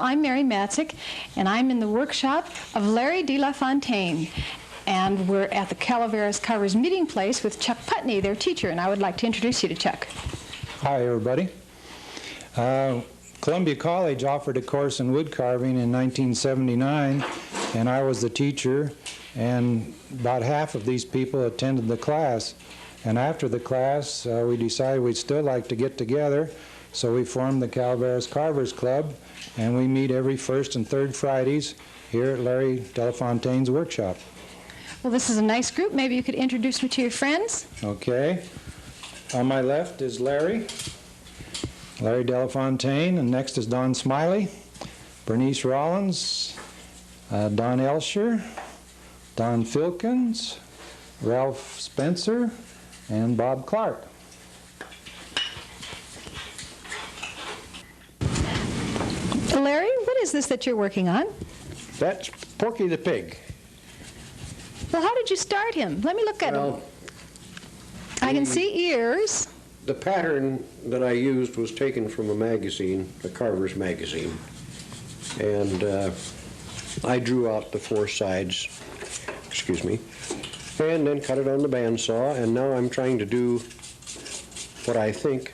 I'm Mary MATZEK, and I'm in the workshop of Larry de La Fontaine. And we're at the Calaveras Carvers meeting place with Chuck Putney, their teacher, and I would like to introduce you to Chuck. Hi, everybody. Columbia College offered a course in wood carving in 1979, and I was the teacher, and about half of these people attended the class. And after the class, we decided we'd still like to get together, so we formed the Calaveras Carvers Club, and we meet every first and third Fridays here at Larry de La Fontaine's workshop. Well, this is a nice group. Maybe you could introduce me to your friends. Okay. On my left is Larry de La Fontaine, and next is Don Smiley, Bernice Rollins, Don Elsher, Don Filkins, Ralph Spencer, and Bob Clark. Larry, what is this that you're working on? That's Porky the Pig. Well, how did you start him? Let me look at him. I can see ears. The pattern that I used was taken from a magazine, a Carver's magazine, and I drew out the four sides, and then cut it on the bandsaw, and now I'm trying to do what I think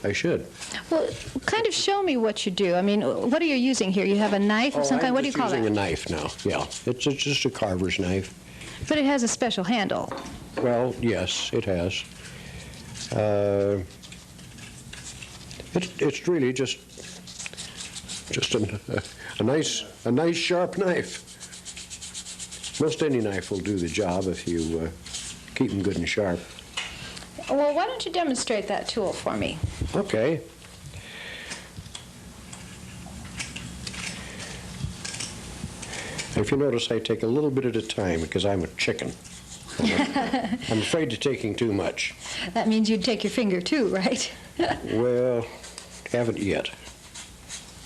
I should. Well, kind of show me what you do. I mean, what are you using here? You have a knife of some kind? What do you call that? I'm using a knife now, yeah. It's just a carver's knife. But it has a special handle. Well, yes, it has. It's really just a nice sharp knife. Most any knife will do the job if you keep them good and sharp. Well, why don't you demonstrate that tool for me? Okay. If you notice, I take a little bit at a time because I'm a chicken. I'm afraid of taking too much. That means you'd take your finger too, right? Well, haven't yet,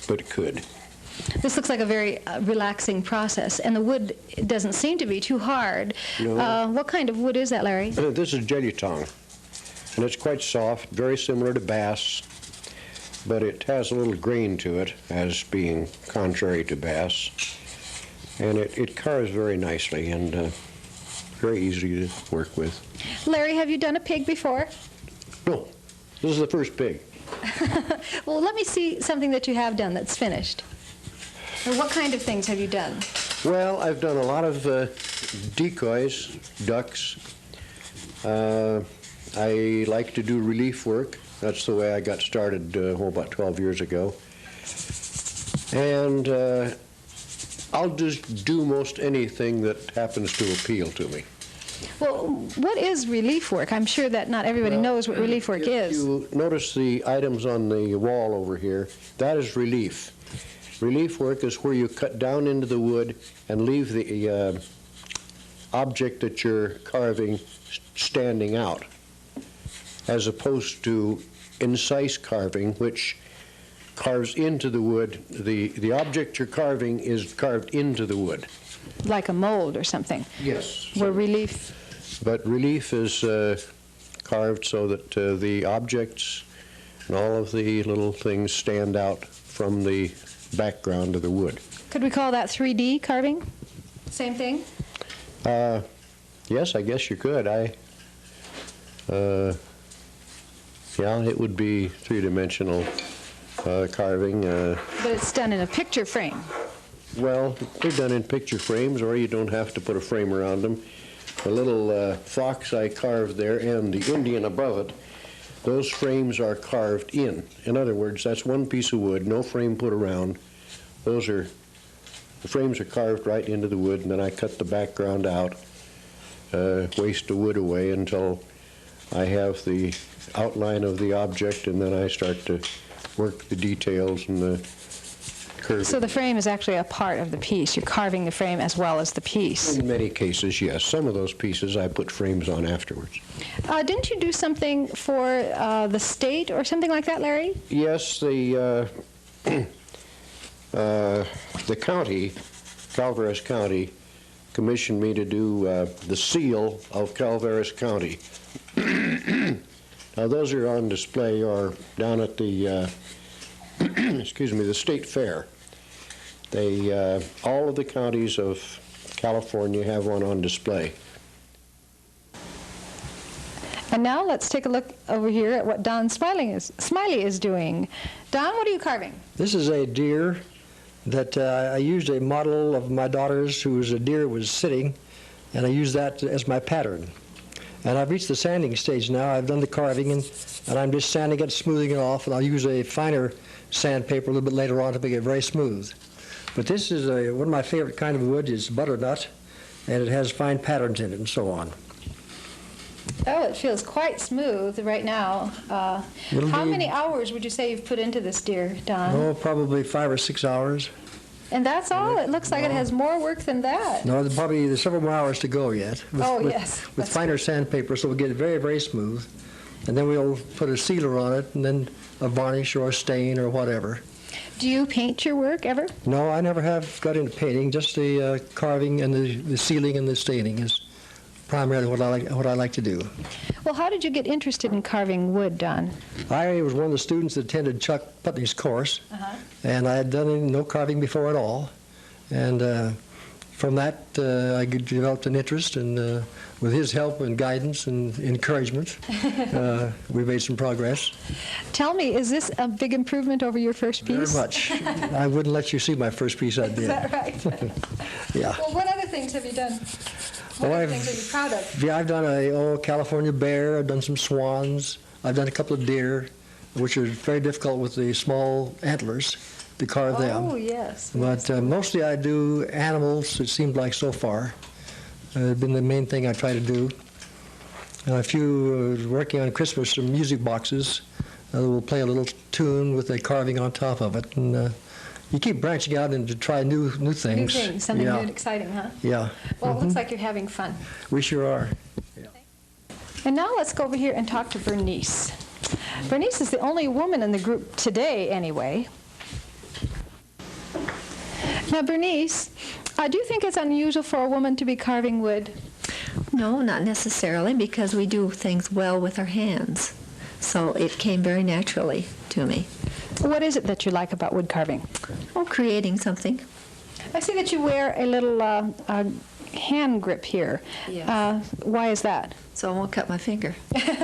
but it could. This looks like a very relaxing process, and the wood doesn't seem to be too hard. No. What kind of wood is that, Larry? This is jelly tongue, and it's quite soft, very similar to bass, but it has a little grain to it, as being contrary to bass, and it carves very nicely and very easy to work with. Larry, have you done a pig before? No, this is the first pig. Well, let me see something that you have done that's finished. Or what kind of things have you done? Well, I've done a lot of decoys, ducks. I like to do relief work. That's the way I got started about 12 years ago. And I'll just do most anything that happens to appeal to me. Well, what is relief work? I'm sure that not everybody knows what relief work is. You notice the items on the wall over here, that is relief. Relief work is where you cut down into the wood and leave the object that you're carving standing out, as opposed to incise carving, which carves into the wood. The object you're carving is carved into the wood. Like a mold or something? Yes. Where relief... But relief is carved so that the objects and all of the little things stand out from the background of the wood. Could we call that 3D carving? Same thing? Yes, I guess you could. Yeah, it would be three-dimensional carving. But it's done in a picture frame. Well, they're done in picture frames, or you don't have to put a frame around them. The little fox I carved there and the Indian above it, those frames are carved in. In other words, that's one piece of wood, no frame put around. The frames are carved right into the wood, and then I cut the background out, waste the wood away until I have the outline of the object, and then I start to work the details and the curving. So the frame is actually a part of the piece. You're carving the frame as well as the piece. In many cases, yes. Some of those pieces I put frames on afterwards. Didn't you do something for the state or something like that, Larry? Yes, the county, Calaveras County, commissioned me to do the seal of Calaveras County. Now, those are on display or down at the, excuse me, the state fair. All of the counties of California have one on display. And now let's take a look over here at what Don Smiley is doing. Don, what are you carving? This is a deer that I used a model of my daughter's whose deer was sitting, and I used that as my pattern. And I've reached the sanding stage now. I've done the carving, and I'm just sanding it, smoothing it off, and I'll use a finer sandpaper a little bit later on to make it very smooth. But this is one of my favorite kind of wood is butternut, and it has fine patterns in it and so on. Oh, it feels quite smooth right now. How many hours would you say you've put into this deer, Don? Oh, probably 5 or 6 hours. And that's all? It looks like it has more work than that. No, there's several more hours to go yet. Yes. With finer sandpaper, so we'll get it very, very smooth. And then we'll put a sealer on it, and then a varnish or a stain or whatever. Do you paint your work ever? No, I never have got into painting. Just the carving and the sealing and the staining is primarily what I like to do. Well, how did you get interested in carving wood, Don? I was one of the students that attended Chuck Putney's course, and I had done no carving before at all. And from that, I developed an interest, and with his help and guidance and encouragement, we made some progress. Tell me, is this a big improvement over your first piece? Very much. I wouldn't let you see my first piece I did. Is that right? Yeah. Well, what other things have you done? What other things are you proud of? Yeah, I've done a California bear. I've done some swans. I've done a couple of deer, which are very difficult with the small antlers to carve them. Oh, yes. But mostly I do animals, it seems like so far. Been the main thing I try to do. A few working on Christmas, some music boxes. We'll play a little tune with a carving on top of it. And you keep branching out and to try new things. New things, something new and exciting, huh? Yeah. Well, it looks like you're having fun. We sure are. Yeah. And now let's go over here and talk to Bernice. Bernice is the only woman in the group today, anyway. Now, Bernice, do you think it's unusual for a woman to be carving wood? No, not necessarily, because we do things well with our hands. So it came very naturally to me. What is it that you like about wood carving? Oh, creating something. I see that you wear a little hand grip here. Yes. Why is that? So I won't cut my finger,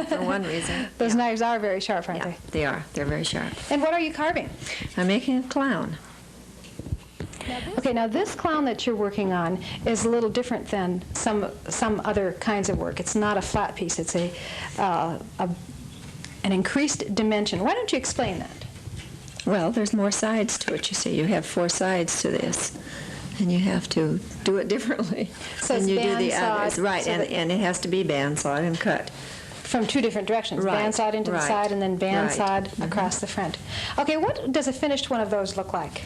for one reason. Those Yeah. knives are very sharp, aren't Yeah, they are. They're very sharp. they? And what are you carving? I'm making a clown. Okay, now this clown that you're working on is a little different than some other kinds of work. It's not a flat piece. It's an increased dimension. Why don't you explain that? Well, there's more sides to it, you see. You have 4 sides to this, and you have to do it differently So than it's you do the bandsawed, others. Right, so that- and it has to be bandsawed and cut. From 2 different directions, Right, bandsawed into the right, side and then bandsawed right. across the front. Okay, what does a finished one of those look like?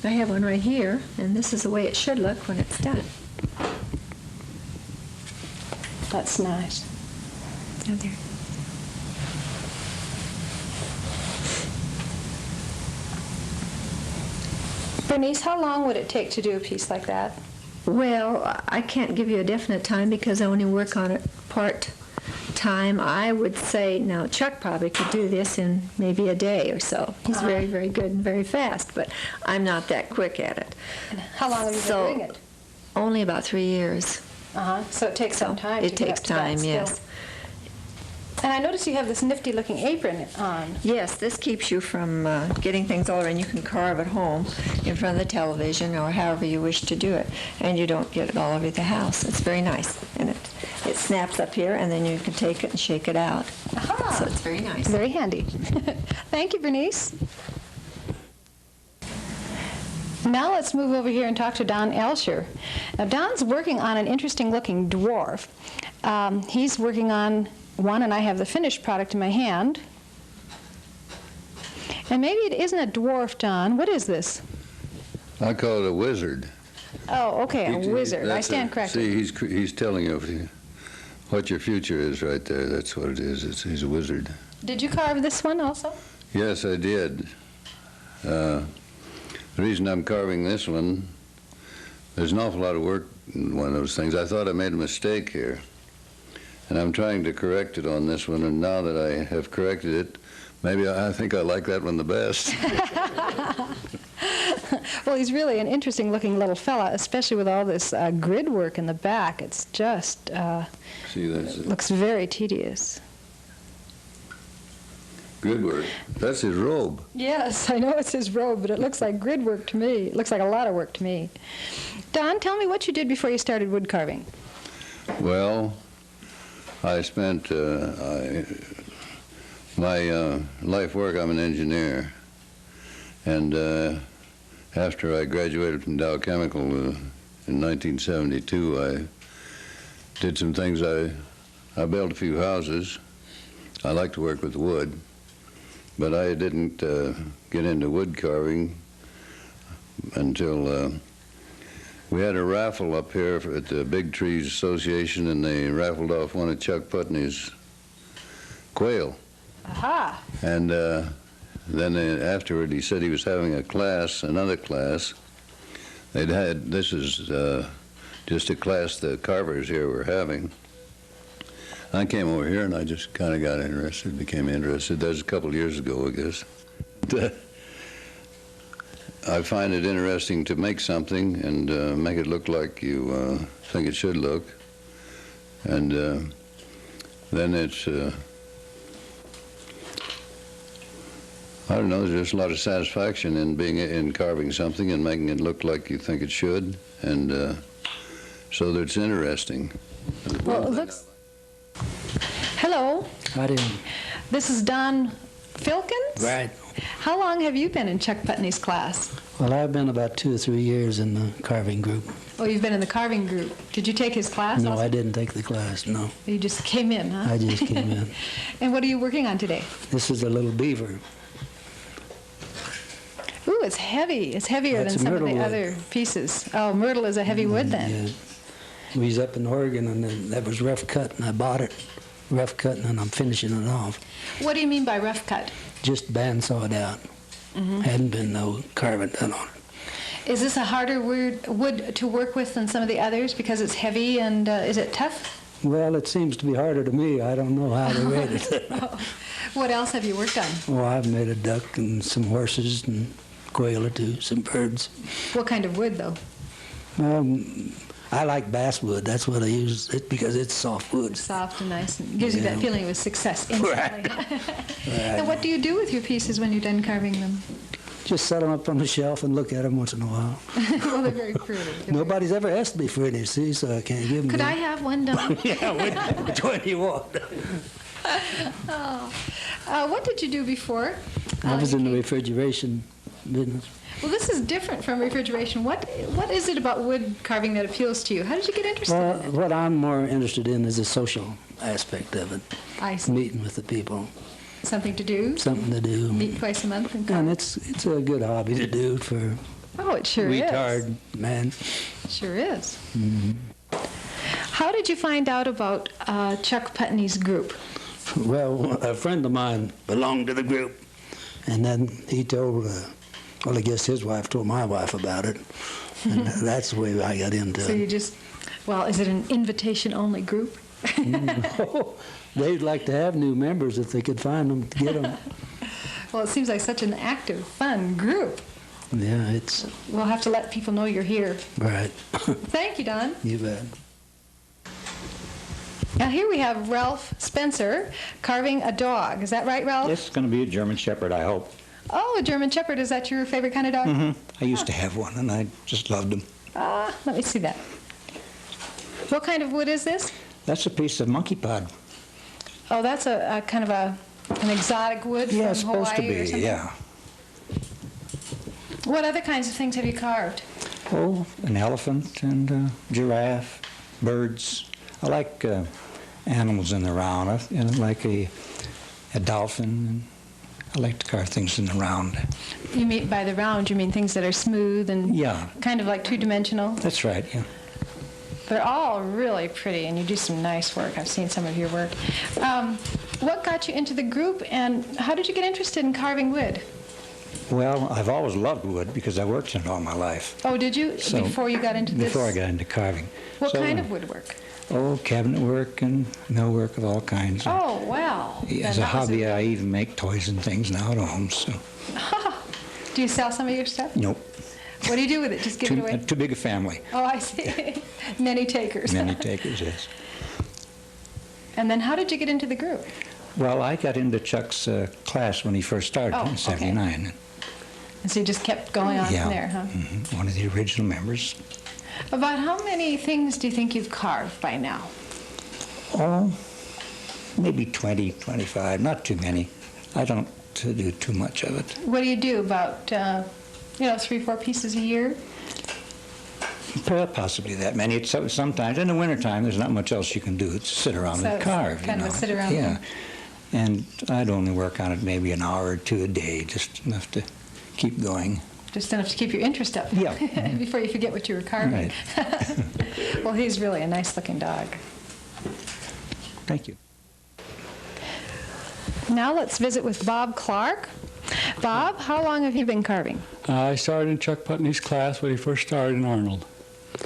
I have one right here, and this is the way it should look when it's done. That's nice. Down there. Bernice, how long would it take to do a piece like that? Well, I can't give you a definite time because I only work on it part-time. I would say, now Chuck probably could do this in maybe a day or so. He's very, very good and very fast, but I'm not that quick at it. And how long have you been So, doing it? Only about 3 years. So it takes some time It to get up takes to that time, skill. yes. And I notice you have this nifty-looking apron on. Yes, this keeps you from getting things all over, and you can carve at home in front of the television or however you wish to do it, and you don't get it all over the house. It's very nice, and it snaps up here, and then you can take it and shake it out. Aha. So it's very nice. Very handy. Thank you, Bernice. Now let's move over here and talk to Don Elsher. Now Don's working on an interesting-looking dwarf. He's working on one, and I have the finished product in my hand. And maybe it isn't a dwarf, Don. What is this? I call it a wizard. Oh, okay, a wizard. I stand corrected. See, he's telling you what your future is right there. That's what it is. He's a wizard. Did you carve this one also? Yes, I did. The reason I'm carving this one, there's an awful lot of work in one of those things. I thought I made a mistake here, and I'm trying to correct it on this one, and now that I have corrected it, maybe I think I like that one the best. Well, he's really an interesting-looking little fella, especially with all this grid work in the back. It's just See, that's looks very tedious. good work. That's his robe. Yes, I know it's his robe, but it looks like grid work to me. It looks like a lot of work to me. Don, tell me what you did before you started wood carving. Well, I spent my life work, I'm an engineer, and after I graduated from Dow Chemical in 1972, I did some things. I built a few houses. I like to work with wood, but I didn't get into wood carving until we had a raffle up here at the Big Trees Association, and they raffled off one of Chuck Putney's quail. Aha! And then afterward, he said he was having a class, another class. This is just a class the carvers here were having. I came over here and I just kind of got interested, became interested. That was a couple of years ago, I guess. I find it interesting to make something and make it look like you think it should look. And then it's, I don't know, there's just a lot of satisfaction in carving something and making it look like you think it should, and so that it's interesting. Well, it looks... Hello, I didn't. this is Don Filkins? Right. How long have you been in Chuck Putney's class? Well, I've been about 2 or 3 years in the carving group. Oh, you've been in the carving group. Did you take his class No, also? I didn't take the class, no. You just came in, huh? I just came in. And what are you working on today? This is a little beaver. Ooh, it's heavy. It's heavier That's than some of myrtle the wood. other pieces. Oh, myrtle is a heavy wood then. Yeah. We was up in Oregon, and then that was rough cut, and I bought it rough cut, and then I'm finishing it off. What do you mean by rough cut? Just bandsawed out. Hadn't been no carving done on it. Is this a harder wood to work with than some of the others because it's heavy, and is it tough? Well, it seems to be harder to me. I don't know how they rate it. What else have you worked on? Well, I've made a duck and some horses and quail or two, some birds. What kind of wood, though? I like basswood. That's what I use it because it's soft wood. Soft and nice, and gives you that Yeah. feeling of success instantly. And what do you do with your pieces when you're done carving them? Just set them up on the shelf and look at them once in a while. Well, they're very pretty. Nobody's ever asked me for any, see, so I can't give them. Could I have one done? Yeah, which one do you want? What did you do before? I was you in the came- refrigeration business. Well, this is different from refrigeration. What is it about wood carving that appeals to you? How did you get interested Well, in it? what I'm more interested in is the social aspect of it, I see. meeting with the people, Something to do? something to do. Meet twice a month and carve? And it's a good hobby to do for Oh, it sure is. retard man. Sure is. How did you find out about Chuck Putney's group? Well, a friend of mine belonged to the group, and then he told, well, I guess his wife told my wife about it, and that's the way I got into So it. you just, well, is it an invitation-only group? No, they'd like to have new members if they could find them to get them. Well, it seems like such an active, fun group. Yeah, it's We'll have to let people know you're here. right. Thank you, Don. You bet. Now here we have Ralph Spencer carving a dog. Is that right, Ralph? This is going to be a German Shepherd, I hope. Oh, a German Shepherd. Is that your favorite kind of dog? I used to have one, and I just loved him. Let me see that. What kind of wood is this? That's a piece of monkey pod. Oh, that's a kind of an exotic wood Yeah, from it's supposed to Hawaii or be, something? yeah. What other kinds of things have you carved? Oh, an elephant and a giraffe, birds. I like animals in the round. I like a dolphin. I like to carve things in the round. You mean by the round, you mean things that are smooth and Yeah. kind of like two-dimensional? That's right, yeah. They're all really pretty, and you do some nice work. I've seen some of your work. What got you into the group, and how did you get interested in carving wood? Well, I've always loved wood because I worked in it all my life. Oh, did you? So, before you got into this? Before I got into carving. What So, kind of woodwork? Oh, cabinet work and millwork of all kinds. Oh, wow. As a hobby, I even make toys and things now at home. So, Do you sell some of your stuff? Nope. What do you do with it? Just give it away? Too big a family. Oh, I see. Many takers. Many takers, yes. And then how did you get into the group? Well, I got into Chuck's class when he first started Oh, in okay. '79. And so you just kept going on Yeah. from there, huh? One of the original members. About how many things do you think you've carved by now? Oh, maybe 20, 25, not too many. I don't do too much of it. What do you do, about, 3, 4 pieces a year? Possibly that many. It's sometimes, in the wintertime, there's not much else you can do. It's sit around So and it's carve. kind of a sit around Yeah. thing. And I'd only work on it maybe an hour or two a day, just enough to keep going. Just enough to keep your interest up. Yeah. Before you forget what you were carving. Well, he's really a nice-looking dog. Thank you. Now let's visit with Bob Clark. Bob, how long have you been carving? I started in Chuck Putney's class when he first started in Arnold.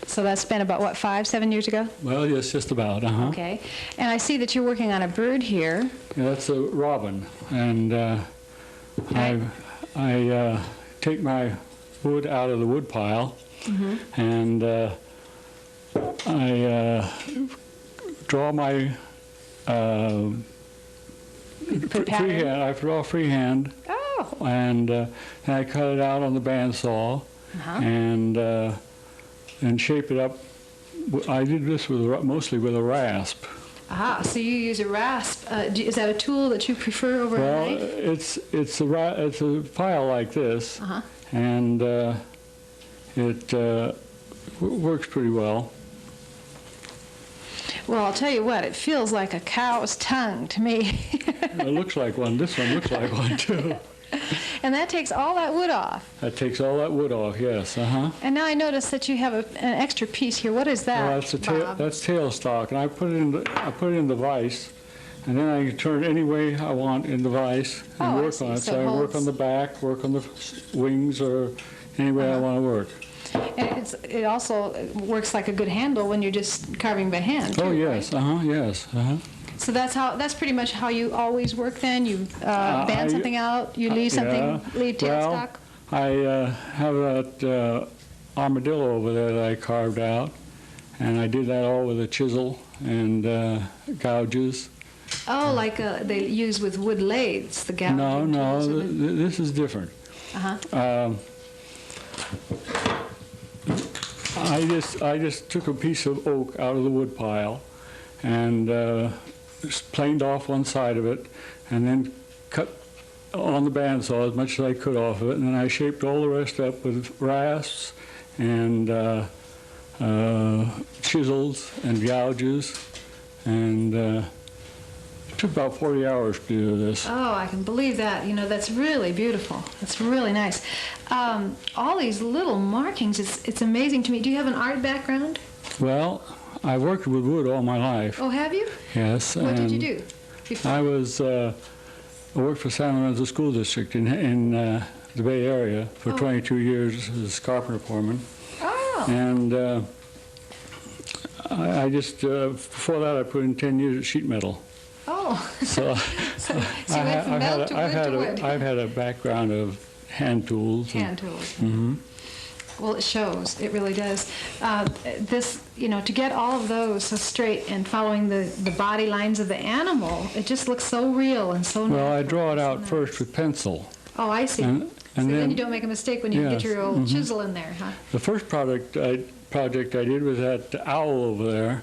So that's been about, what, 5, 7 years ago? Well, yes, just about, uh-huh. Okay. And I see that you're working on a bird here. Yeah, that's a robin, and Right. I take my wood out of the wood pile, and I draw my Put pattern? freehand. I draw freehand, Oh. and I cut it out on the bandsaw, and shape it up. I did this with mostly with a rasp. Ah, so you use a rasp. Is that a tool that you prefer over Well, a knife? it's a file like this, and it works pretty well. Well, I'll tell you what, it feels like a cow's tongue to me. It looks like one. This one looks like one too. And that takes all that wood off. That takes all that wood off. Yes. And now I notice that you have an extra piece here. What is that, Well, that's tailstock, and I put it in the vise, and then I can turn it any way I want in the vise and Oh, I work see. on it. So So it I work holds- on the back, work on the wings, or any way I want to work. And it also works like a good handle when you're just carving by hand. Oh too, yes. right? Yes. So that's pretty much how you always work then? You band something out, you leave something, leave tailstock? Well, I have that armadillo over there that I carved out, and I did that all with a chisel and gouges. Oh, like they use with wood lathes, the gouging No, tools or the- this is different. I just took a piece of oak out of the wood pile and just planed off one side of it, and then cut on the bandsaw as much as I could off of it, and then I shaped all the rest up with rasps and chisels and gouges, and it took about 40 hours to do this. Oh, I can believe that. That's really beautiful. That's really nice. All these little markings, it's amazing to me. Do you have an art background? Well, I worked with wood all my life. Oh, have you? Yes. What did you and do before? I worked for San Lorenzo School District in the Bay Area for 22 years as a carpenter foreman. Oh, And I just, before that, I put in 10 years at sheet metal. oh. So, So you went from metal to wood to wood. I've had a background of hand tools. Hand tools. Well, it shows. It really does. To get all of those so straight and following the body lines of the animal, it just looks so real and so Well, I natural. draw it So out nice. first with pencil. Oh, I see. And So then then- you don't make a mistake when you get Yes, your old chisel in there, huh? The first project I did was that owl over there.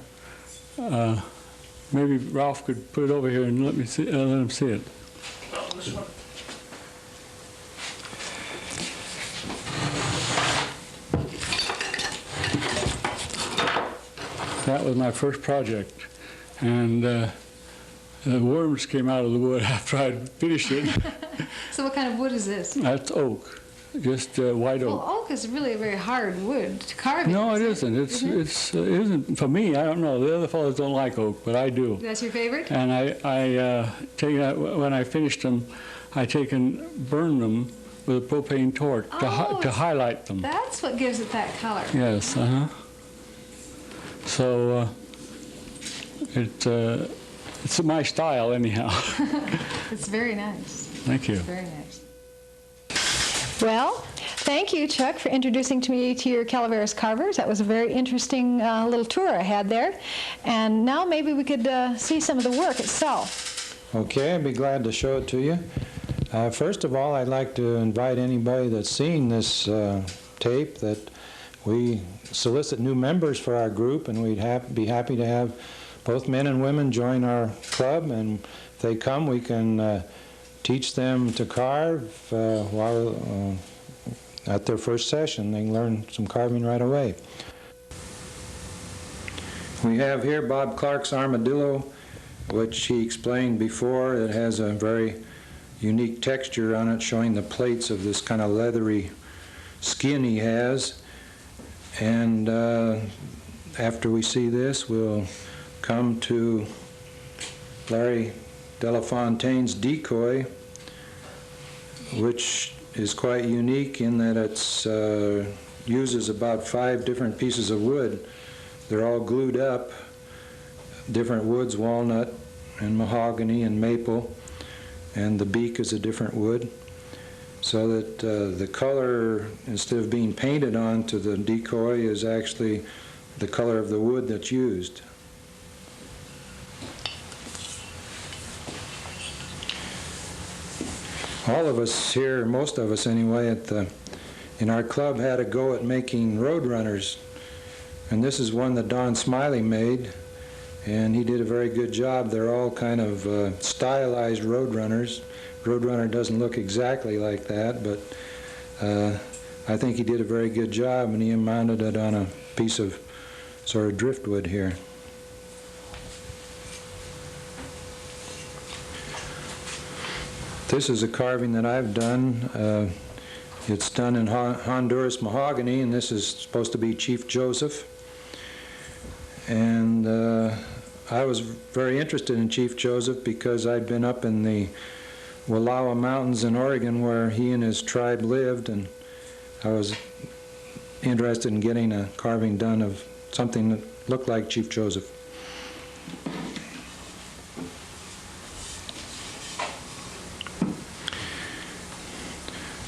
Maybe Ralph could put it over here and let him see it. That was my first project, and the worms came out of the wood after I'd finished it. So what kind of wood is this? That's oak, just white Well, oak. oak is really a very hard wood to carve in. No, it isn't isn't. it? It isn't for me. I don't know. The other fellows don't like oak, but I do. That's your favorite? And I take that when I finished them, I take and burn them with a propane torch Oh, to highlight them. That's what gives it that color. Yes. So it's my style anyhow. It's very nice. Thank you. Very nice. Well, thank you, Chuck, for introducing me to your Calaveras Carvers. That was a very interesting little tour I had there. And now maybe we could see some of the work itself. Okay, I'd be glad to show it to you. First of all, I'd like to invite anybody that's seen this tape that we solicit new members for our group, and we'd be happy to have both men and women join our club. And if they come, we can teach them to carve while at their first session. They can learn some carving right away. We have here Bob Clark's armadillo, which he explained before. It has a very unique texture on it, showing the plates of this kind of leathery skin he has. And after we see this, we'll come to Larry Delafontaine's decoy, which is quite unique in that it uses about 5 different pieces of wood. They're all glued up, different woods, walnut and mahogany and maple, and the beak is a different wood, so that the color, instead of being painted onto the decoy, is actually the color of the wood that's used. All of us here, most of us anyway, in our club had a go at making roadrunners, and this is one that Don Smiley made, and he did a very good job. They're all kind of stylized roadrunners. Roadrunner doesn't look exactly like that, but I think he did a very good job, and he mounted it on a piece of sort of driftwood here. This is a carving that I've done. It's done in Honduras mahogany, and this is supposed to be Chief Joseph. And I was very interested in Chief Joseph because I'd been up in the Wallowa Mountains in Oregon where he and his tribe lived, and I was interested in getting a carving done of something that looked like Chief Joseph.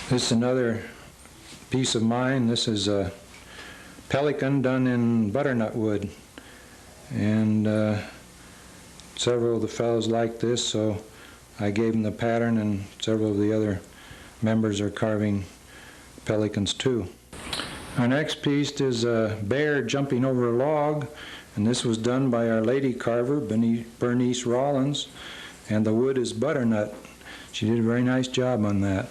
This is another piece of mine. This is a pelican done in butternut wood. And several of the fellows liked this, so I gave them the pattern, and several of the other members are carving pelicans too. Our next piece is a bear jumping over a log, and this was done by our lady carver, Bernice Rollins, and the wood is butternut. She did a very nice job on that.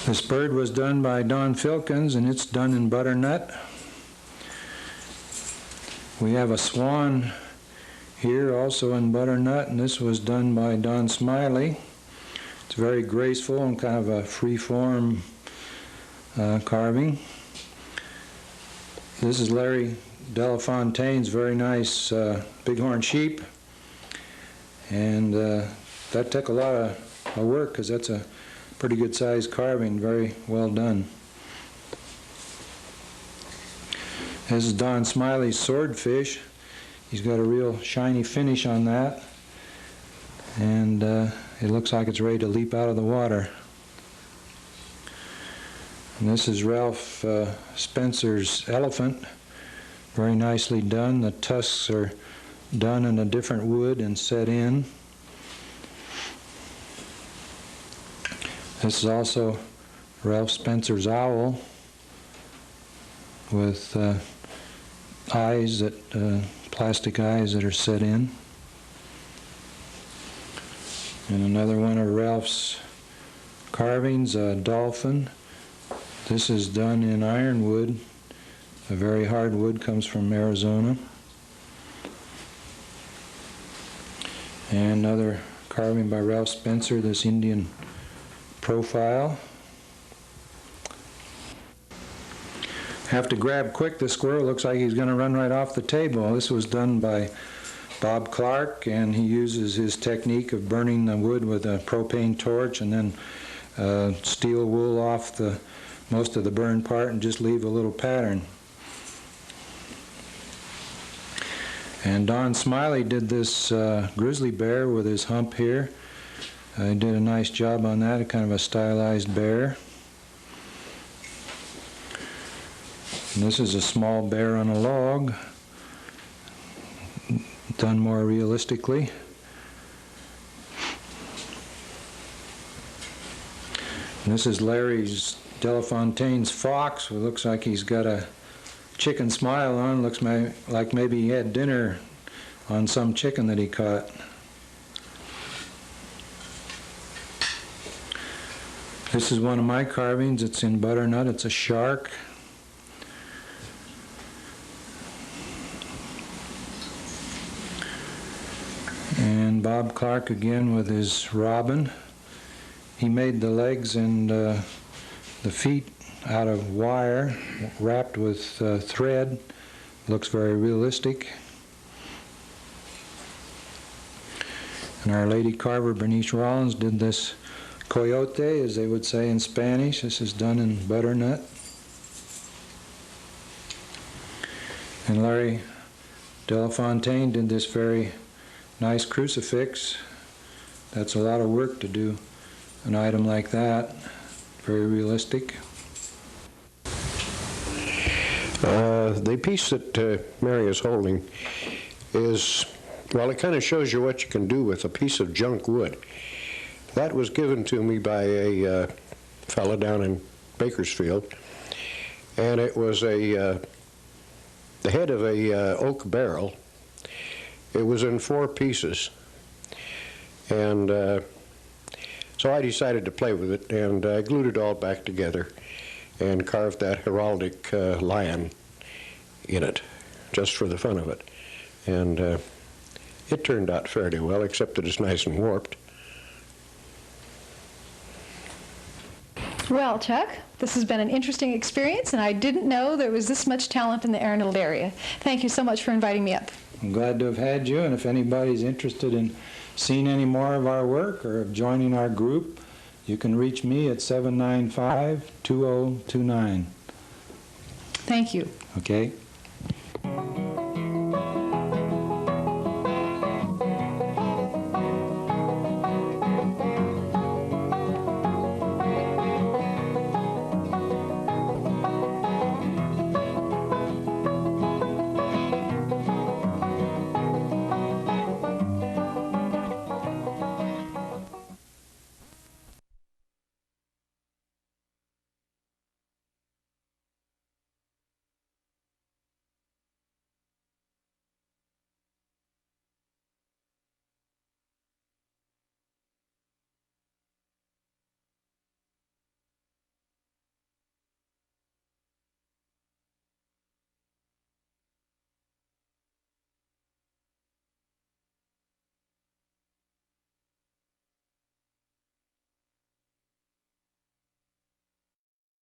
This bird was done by Don Filkins, and it's done in butternut. We have a swan here also in butternut, and this was done by Don Smiley. It's very graceful and kind of a free-form carving. This is Larry Delafontaine's very nice bighorn sheep, and that took a lot of work because that's a pretty good sized carving, very well done. This is Don Smiley's swordfish. He's got a real shiny finish on that, and it looks like it's ready to leap out of the water. And this is Ralph Spencer's elephant, very nicely done. The tusks are done in a different wood and set in. This is also Ralph Spencer's owl with eyes plastic eyes that are set in. And another one of Ralph's carvings, a dolphin. This is done in ironwood. A very hard wood, comes from Arizona. And another carving by Ralph Spencer, this Indian profile. Have to grab quick. The squirrel looks like he's going to run right off the table. This was done by Bob Clark, and he uses his technique of burning the wood with a propane torch and then steel wool off most of the burned part and just leave a little pattern. And Don Smiley did this grizzly bear with his hump here. I did a nice job on that, a kind of a stylized bear. And this is a small bear on a log, done more realistically. And this is Larry's Delafontaine's fox. It looks like he's got a chicken smile on. Looks like maybe he had dinner on some chicken that he caught. This is one of my carvings. It's in butternut. It's a shark. And Bob Clark again with his robin. He made the legs and the feet out of wire wrapped with thread. Looks very realistic. And our lady carver, Bernice Rollins, did this coyote, as they would say in Spanish. This is done in butternut. And Larry Delafontaine did this very nice crucifix. That's a lot of work to do an item like that. Very realistic. The piece that Mary is holding is, well, it kind of shows you what you can do with a piece of junk wood. That was given to me by a fella down in Bakersfield, and it was the head of a oak barrel. It was in 4 pieces, and so I decided to play with it, and I glued it all back together and carved that heraldic lion in it, just for the fun of it. And it turned out fairly well, except that it's nice and warped. Well, Chuck, this has been an interesting experience, and I didn't know there was this much talent in the Arundel area. Thank you so much for inviting me up. I'm glad to have had you, and if anybody's interested in seeing any more of our work or of joining our group, you can reach me at 795-2029. Thank you. Okay?